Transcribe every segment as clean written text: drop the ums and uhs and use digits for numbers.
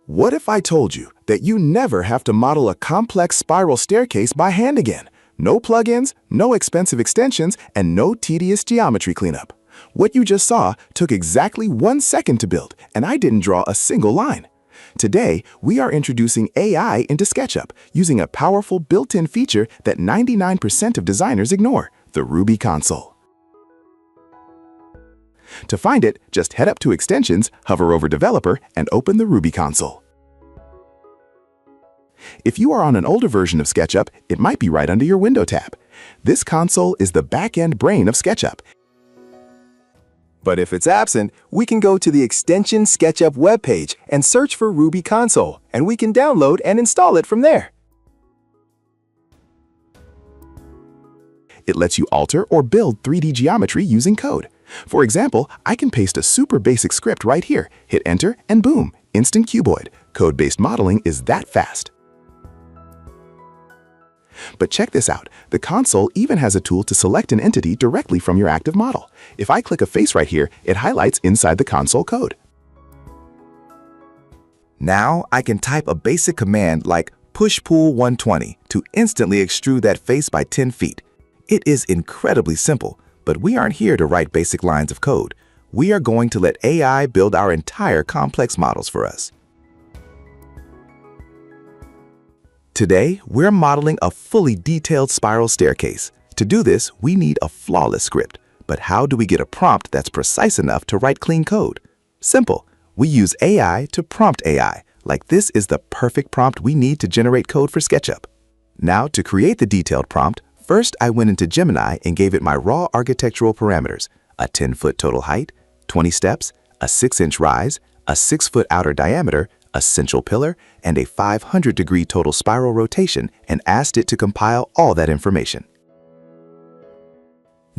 What if I told you that you never have to model a complex spiral staircase by hand again? No plugins, no expensive extensions, and no tedious geometry cleanup. What you just saw took exactly 1 second to build, and I didn't draw a single line. Today, we are introducing AI into SketchUp using a powerful built-in feature that 99% of designers ignore, the Ruby Console. To find it, just head up to Extensions, hover over Developer, and open the Ruby Console. If you are on an older version of SketchUp, it might be right under your Window tab. This console is the back-end brain of SketchUp. But if it's absent, we can go to the Extension SketchUp webpage and search for Ruby Console, and we can download and install it from there. It lets you alter or build 3D geometry using code. For example, I can paste a super basic script right here, hit enter, and boom, instant cuboid. Code-based modeling is that fast. But check this out, the console even has a tool to select an entity directly from your active model. If I click a face right here, it highlights inside the console code. Now I can type a basic command like push-pull 120 to instantly extrude that face by 10 feet. It is incredibly simple, but we aren't here to write basic lines of code. We are going to let AI build our entire complex models for us. Today, we're modeling a fully detailed spiral staircase. To do this, we need a flawless script. But how do we get a prompt that's precise enough to write clean code? Simple. We use AI to prompt AI, like this is the perfect prompt we need to generate code for SketchUp. Now, to create the detailed prompt, first I went into Gemini and gave it my raw architectural parameters, a 10-foot total height, 20 steps, a 6-inch rise, a 6-foot outer diameter, a central pillar, and a 500-degree total spiral rotation, and asked it to compile all that information.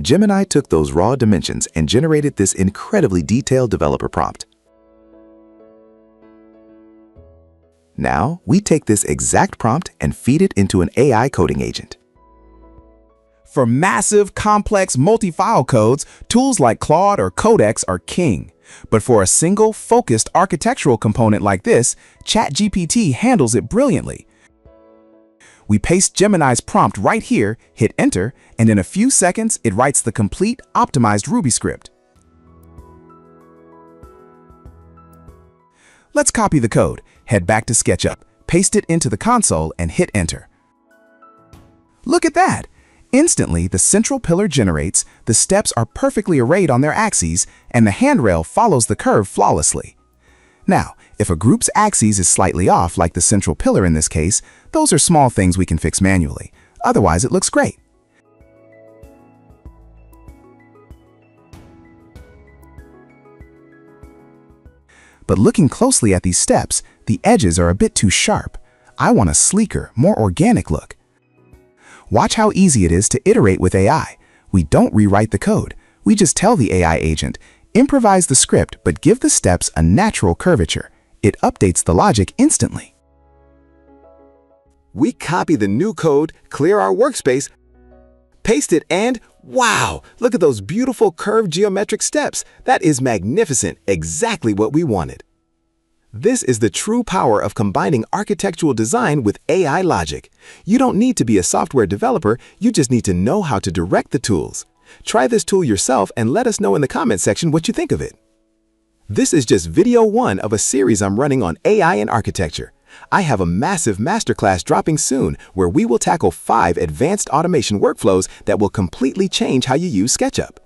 Gemini took those raw dimensions and generated this incredibly detailed developer prompt. Now, we take this exact prompt and feed it into an AI coding agent. For massive, complex, multi-file codes, tools like Claude or Codex are king. But for a single, focused architectural component like this, ChatGPT handles it brilliantly. We paste Gemini's prompt right here, hit enter, and in a few seconds, it writes the complete, optimized Ruby script. Let's copy the code, head back to SketchUp, paste it into the console, and hit enter. Look at that! Instantly, the central pillar generates, the steps are perfectly arrayed on their axes, and the handrail follows the curve flawlessly. Now, if a group's axis is slightly off, like the central pillar in this case, those are small things we can fix manually. Otherwise, it looks great. But looking closely at these steps, the edges are a bit too sharp. I want a sleeker, more organic look. Watch how easy it is to iterate with AI. We don't rewrite the code. We just tell the AI agent, improvise the script, but give the steps a natural curvature. It updates the logic instantly. We copy the new code, clear our workspace, paste it, and wow! Look at those beautiful curved geometric steps. That is magnificent, exactly what we wanted. This is the true power of combining architectural design with AI logic. You don't need to be a software developer, you just need to know how to direct the tools. Try this tool yourself and let us know in the comment section what you think of it. This is just video 1 of a series I'm running on AI and architecture. I have a massive masterclass dropping soon where we will tackle 5 advanced automation workflows that will completely change how you use SketchUp.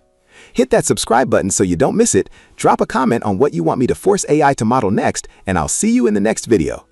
Hit that subscribe button so you don't miss it, drop a comment on what you want me to force AI to model next, and I'll see you in the next video.